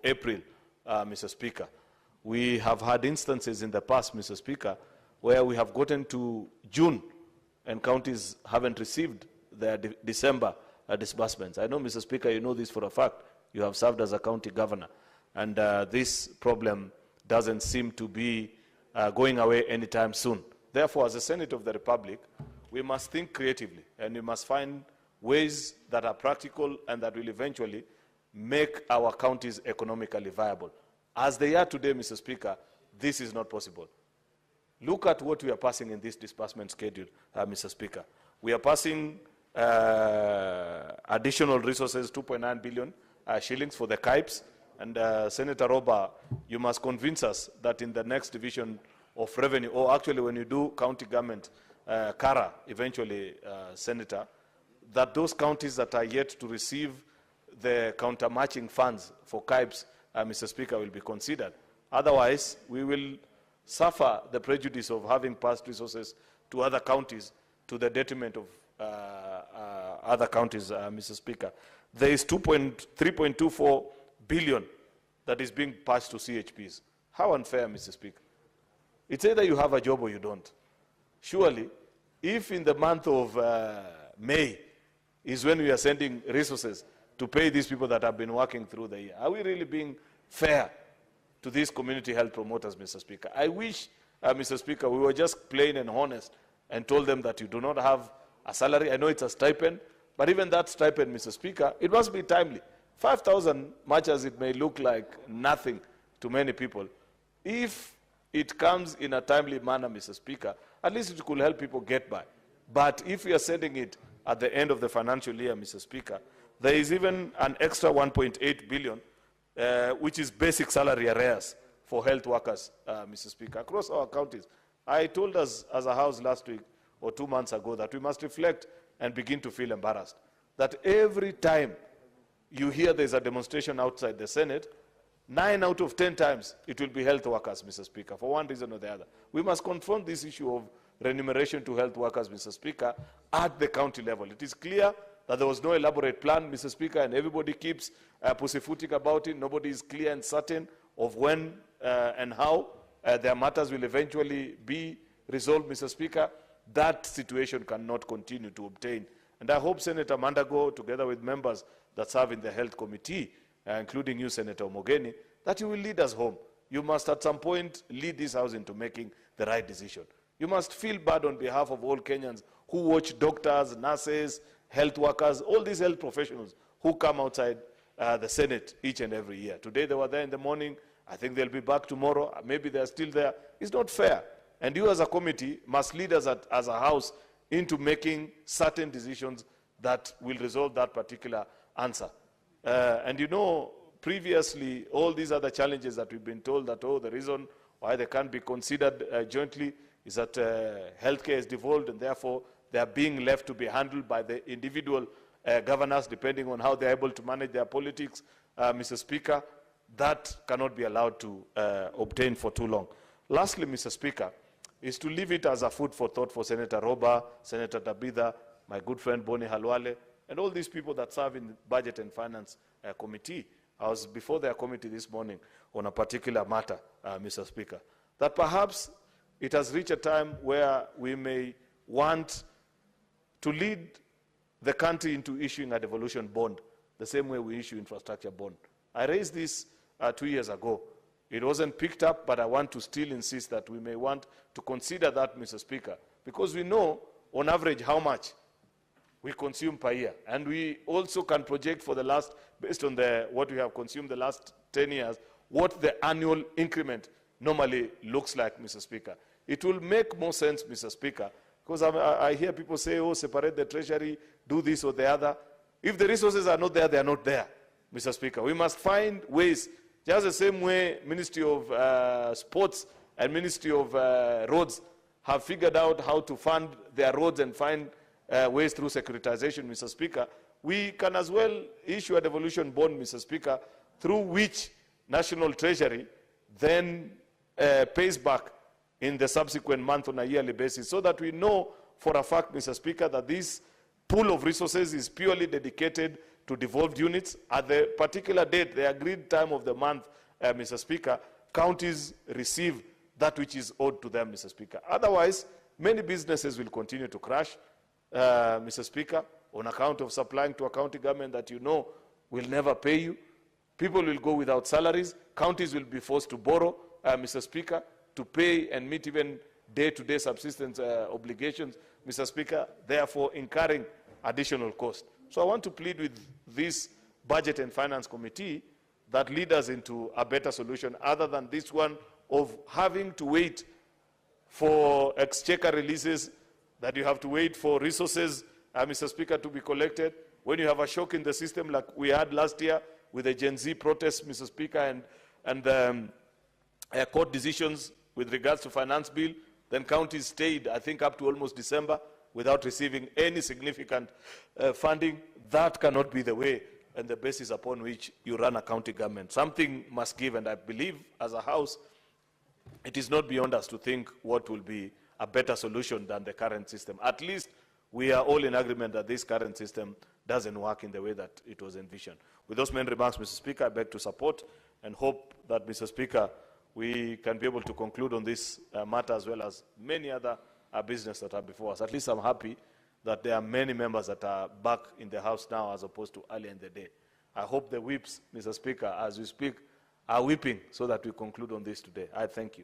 April, Mr. Speaker. We have had instances in the past, Mr. Speaker, where we have gotten to June and counties haven't received their December disbursements. I know, Mr. Speaker, you know this for a fact. You have served as a county governor. And this problem doesn't seem to be going away anytime soon. Therefore, as a Senate of the Republic, we must think creatively, and we must find ways that are practical and that will eventually make our counties economically viable. As they are today, Mr. Speaker, this is not possible. Look at what we are passing in this disbursement schedule, Mr. Speaker. We are passing additional resources, 2.9 billion shillings for the KIPES. And Senator Roba, you must convince us that in the next division of revenue, or actually when you do county government, CARA, eventually, Senator, that those counties that are yet to receive the counter-matching funds for KIPES, Mr. Speaker, will be considered. Otherwise, we will suffer the prejudice of having passed resources to other counties to the detriment of other counties, Mr. Speaker. There is 3.24 billion that is being passed to CHPs. How unfair, Mr. Speaker? It's either you have a job or you don't. Surely, if in the month of May is when we are sending resources to pay these people that have been working through the year, are we really being fair to these community health promoters, Mr. Speaker? I wish, Mr. Speaker, we were just plain and honest and told them that you do not have a salary. I know it's a stipend, but even that stipend, Mr. Speaker, it must be timely. 5,000, much as it may look like nothing to many people, if it comes in a timely manner, Mr. Speaker, at least it could help people get by. But if we are sending it at the end of the financial year, Mr. Speaker, there is even an extra 1.8 billion, which is basic salary arrears for health workers, Mr. Speaker, across our counties. I told us as a House last week or 2 months ago that we must reflect and begin to feel embarrassed. That every time you hear there's a demonstration outside the Senate, 9 out of 10 times it will be health workers, Mr. Speaker, for one reason or the other. We must confront this issue of remuneration to health workers, Mr. Speaker, at the county level. It is clear that there was no elaborate plan, Mr. Speaker, and everybody keeps pussyfooting about it. Nobody is clear and certain of when and how their matters will eventually be resolved, Mr. Speaker. That situation cannot continue to obtain. And I hope Senator Mandago, together with members that serve in the Health Committee, including you, Senator Omogeni, that you will lead us home. You must at some point lead this House into making the right decision. You must feel bad on behalf of all Kenyans who watch doctors, nurses, health workers, all these health professionals who come outside the Senate each and every year. Today they were there in the morning. I think they'll be back tomorrow. Maybe they're still there. It's not fair. And you as a committee must lead us as a House into making certain decisions that will resolve that particular answer. And you know, previously, all these other challenges that we've been told that, oh, the reason why they can't be considered jointly is that healthcare is devolved and therefore they are being left to be handled by the individual governors depending on how they're able to manage their politics, Mr. Speaker. That cannot be allowed to obtain for too long. Lastly, Mr. Speaker, is to leave it as a food for thought for Senator Roba, Senator Tabitha, my good friend Boni Halwale, and all these people that serve in the Budget and Finance Committee. I was before their committee this morning on a particular matter, Mr. Speaker, that perhaps it has reached a time where we may want to lead the country into issuing a devolution bond, the same way we issue infrastructure bond. I raised this 2 years ago. It wasn't picked up, but I want to still insist that we may want to consider that, Mr. Speaker, because we know on average how much we consume per year. And we also can project for the last, based on what we have consumed the last 10 years, what the annual increment normally looks like, Mr. Speaker. It will make more sense, Mr. Speaker, because I hear people say, oh, separate the treasury, do this or the other. If the resources are not there, they are not there, Mr. Speaker. We must find ways, just the same way Ministry of Sports and Ministry of Roads have figured out how to fund their roads and find ways through securitization, Mr. Speaker. We can as well issue a devolution bond, Mr. Speaker, through which National Treasury then pays back in the subsequent month on a yearly basis, so that we know for a fact, Mr. Speaker, that this pool of resources is purely dedicated to devolved units. At the particular date, the agreed time of the month, Mr. Speaker, counties receive that which is owed to them, Mr. Speaker. Otherwise, many businesses will continue to crash, Mr. Speaker, on account of supplying to a county government that you know will never pay you. People will go without salaries. Counties will be forced to borrow, Mr. Speaker, to pay and meet even day-to-day subsistence obligations, Mr. Speaker, therefore incurring additional cost. So I want to plead with this Budget and Finance Committee that lead us into a better solution other than this one of having to wait for exchequer releases, that you have to wait for resources, Mr. Speaker, to be collected. When you have a shock in the system like we had last year with the Gen Z protests, Mr. Speaker, and court decisions with regards to finance bill, then counties stayed, I think, up to almost December without receiving any significant funding. That cannot be the way and the basis upon which you run a county government. Something must give, and I believe as a House, it is not beyond us to think what will be a better solution than the current system. At least we are all in agreement that this current system doesn't work in the way that it was envisioned. With those main remarks, Mr. Speaker, I beg to support and hope that, Mr. Speaker, we can be able to conclude on this matter as well as many other business that are before us. At least I'm happy that there are many members that are back in the House now as opposed to earlier in the day. I hope the whips, Mr. Speaker, as we speak, are whipping so that we conclude on this today. I thank you.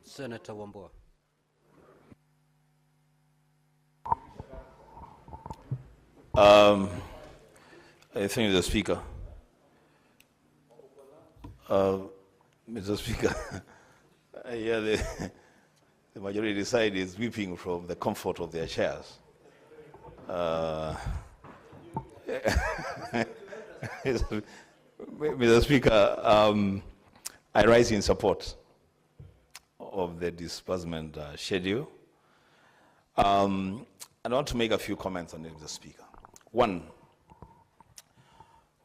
Senator Wambua. I thank the Speaker. Mr. Speaker, yeah, the majority side is weeping from the comfort of their chairs. Mr. Speaker, I rise in support of the disbursement schedule. And I want to make a few comments on it, Mr. Speaker. One,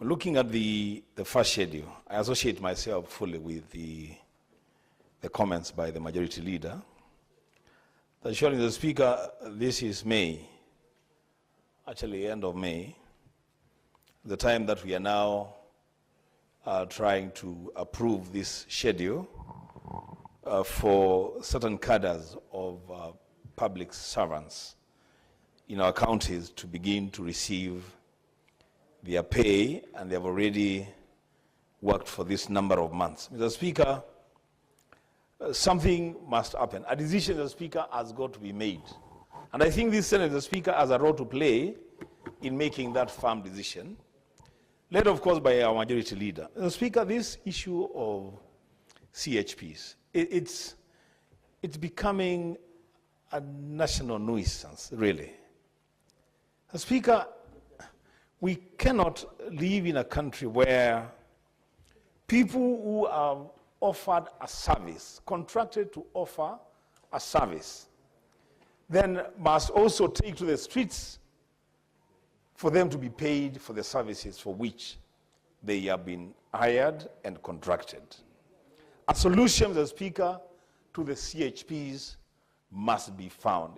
looking at the first schedule, I associate myself fully with the comments by the majority leader. That surely, Mr. Speaker, this is May, actually end of May, the time that we are now trying to approve this schedule for certain cadres of public servants in our counties to begin to receive their pay, and they have already worked for this number of months. Mr. Speaker, something must happen. A decision, Mr. Speaker, has got to be made. And I think this Senate, Mr. Speaker, has a role to play in making that firm decision, led, of course, by our majority leader. Mr. Speaker, this issue of CHPs, it's becoming a national nuisance, really. Mr. Speaker, we cannot live in a country where people who are offered a service, contracted to offer a service, then must also take to the streets for them to be paid for the services for which they have been hired and contracted. A solution, Mr. Speaker, to the CHPs must be found.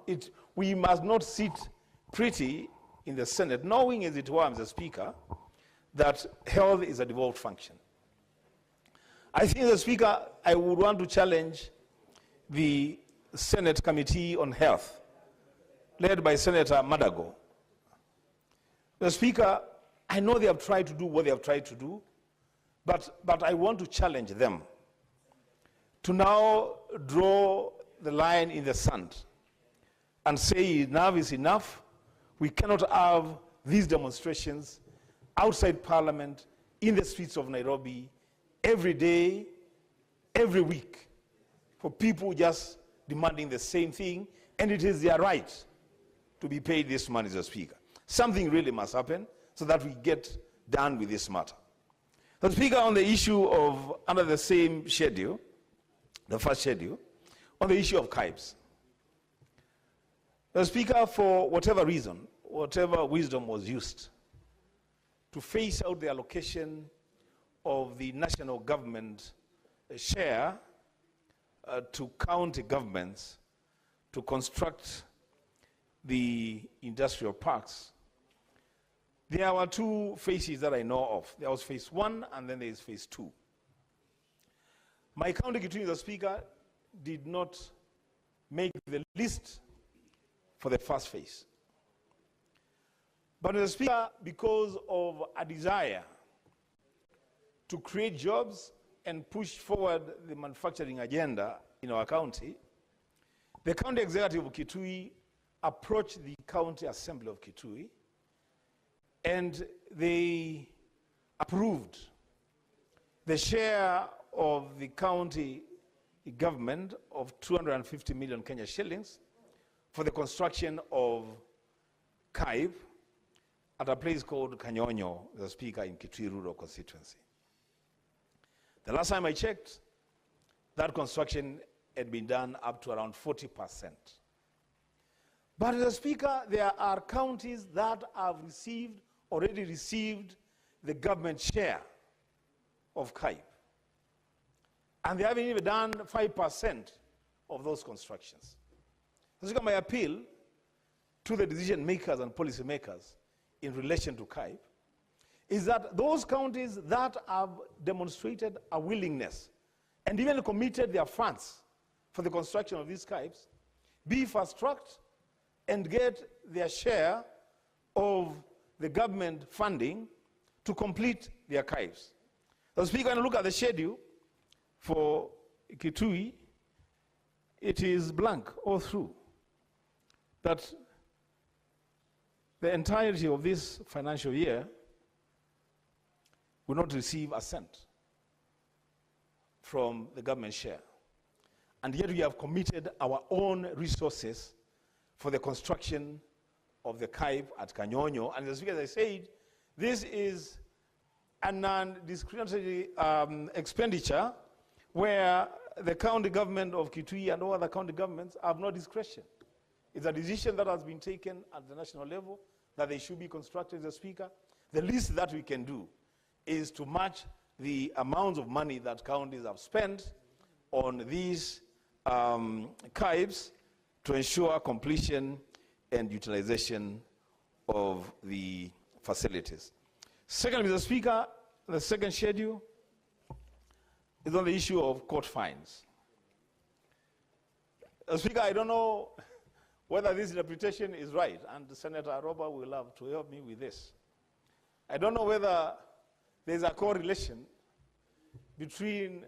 We must not sit pretty in the Senate, knowing as it were, Mr. Speaker, that health is a devolved function. I think, Mr. Speaker, I would want to challenge the Senate Committee on Health, led by Senator Madago. Mr. Speaker, I know they have tried to do what they have tried to do, but I want to challenge them to now draw the line in the sand and say enough is enough. We cannot have these demonstrations outside Parliament, in the streets of Nairobi, every day, every week, for people just demanding the same thing, and it is their right to be paid this money, Mr. Speaker. Something really must happen so that we get done with this matter. Mr. Speaker, on the issue of, under the same schedule, the first schedule, on the issue of KIPES. Mr. Speaker, for whatever reason, whatever wisdom was used to phase out the allocation of the national government share to county governments to construct the industrial parks, There were two phases that I know of. There was phase 1 and then there is phase 2. My county, Kitui, the Speaker, did not make the list for the first phase. But the Speaker, because of a desire to create jobs and push forward the manufacturing agenda in our county, the county executive of Kitui approached the county assembly of Kitui and they approved the share of the county government of 250 million Kenya shillings for the construction of CAIB at a place called Kanyonyo, the Speaker, in Kitui Rural constituency. The last time I checked, that construction had been done up to around 40%. But the Speaker, there are counties that have already received the government share of CAIB. And they haven't even done 5% of those constructions. So my appeal to the decision makers and policy makers in relation to CAIB is that those counties that have demonstrated a willingness and even committed their funds for the construction of these CAIBs be fast-tracked and get their share of the government funding to complete their CAIBs. So Speaker, when you look at the schedule for Kitui, it is blank all through. That the entirety of this financial year will not receive a cent from the government share. And yet we have committed our own resources for the construction of the CAIB at Kanyonyo. And as I said, this is a non-discriminatory expenditure where the county government of Kitui and all other county governments have no discretion. It's a decision that has been taken at the national level that they should be constructed, Mr. Speaker. The least that we can do is to match the amounts of money that counties have spent on these CAIBs to ensure completion and utilization of the facilities. Secondly, Mr. Speaker, the second schedule is on the issue of court fines. Mr. Speaker, I don't know whether this interpretation is right, and Senator Roba will have to help me with this. I don't know whether there's a correlation between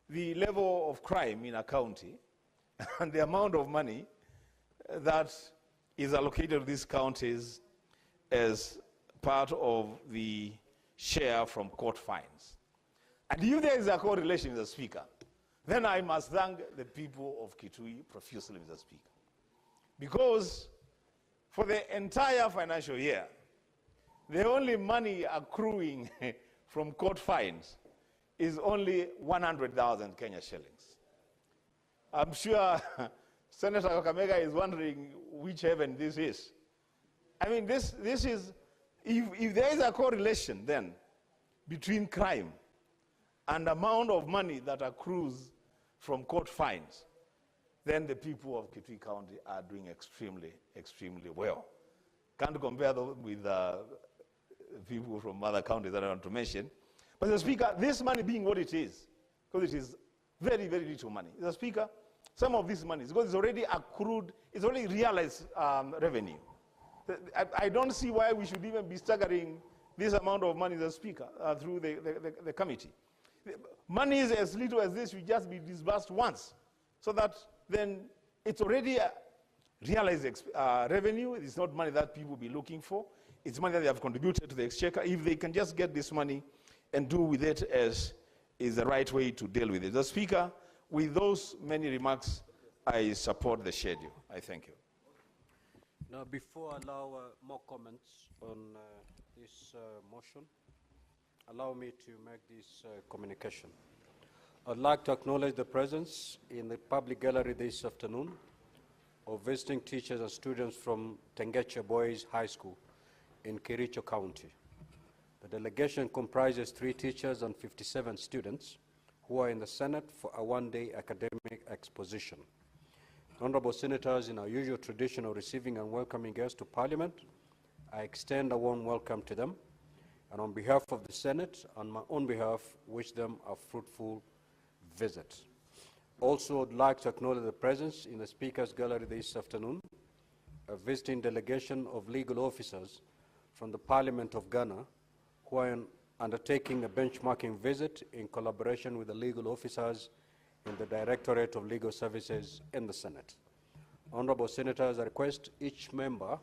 the level of crime in a county and the amount of money that is allocated to these counties as part of the share from court fines. And if there is a correlation, Mr. Speaker, then I must thank the people of Kitui profusely, Mr. Speaker. Because for the entire financial year, the only money accruing from court fines is only 100,000 Kenya shillings. I'm sure Senator Kakamega is wondering which heaven this is. I mean, this is, if there is a correlation then between crime and the amount of money that accrues from court fines, then the people of Kitui County are doing extremely, extremely well. Can't compare them with people from other counties that I want to mention. But the Speaker, this money being what it is, because it is very, very little money. The Speaker, some of this money, because it's already accrued, it's already realized revenue. I don't see why we should even be staggering this amount of money, the Speaker, through the committee. Money is as little as this, will just be disbursed once, so that then it's already realized revenue. It's not money that people will be looking for. It's money that they have contributed to the exchequer. If they can just get this money and do with it as is the right way to deal with it. The Speaker, with those many remarks, I support the schedule. I thank you. Now, before I allow more comments on this motion, allow me to make this communication. I'd like to acknowledge the presence in the public gallery this afternoon of visiting teachers and students from Tengeche Boys High School in Kericho County. The delegation comprises 3 teachers and 57 students who are in the Senate for a one-day academic exposition. Honorable Senators, in our usual tradition of receiving and welcoming guests to Parliament, I extend a warm welcome to them, and on behalf of the Senate, on my own behalf, wish them a fruitful visit. Also, I'd like to acknowledge the presence in the Speaker's Gallery this afternoon, a visiting delegation of legal officers from the Parliament of Ghana, who are undertaking a benchmarking visit in collaboration with the legal officers in the Directorate of Legal Services in the Senate. Honorable Senators, I request each member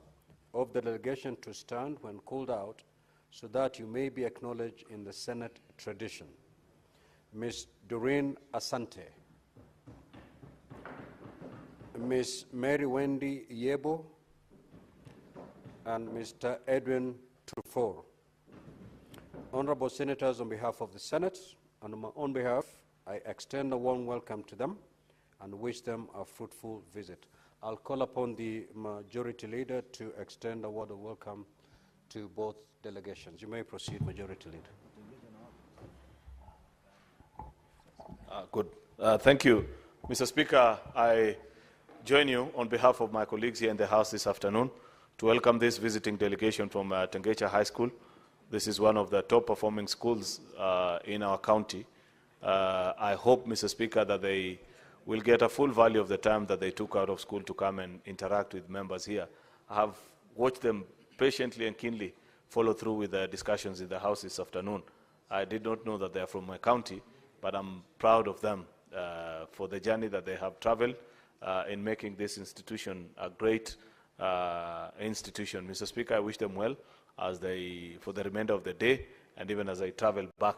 of the delegation to stand when called out so that you may be acknowledged in the Senate tradition. Ms. Doreen Asante, Ms. Mary Wendy Yebo, and Mr. Edwin Trufor. Honorable Senators, on behalf of the Senate and on my own behalf, I extend a warm welcome to them and wish them a fruitful visit. I'll call upon the Majority Leader to extend a word of welcome to both delegations. You may proceed, Majority Leader. Good. Thank you. Mr. Speaker, I join you on behalf of my colleagues here in the House this afternoon to welcome this visiting delegation from Tengecha High School. This is one of the top performing schools in our county. I hope, Mr. Speaker, that they will get a full value of the time that they took out of school to come and interact with members here. I have watched them patiently and keenly follow through with the discussions in the House this afternoon. I did not know that they are from my county, but I'm proud of them for the journey that they have traveled in making this institution a great institution. Mr. Speaker, I wish them well as for the remainder of the day, and even as I travel back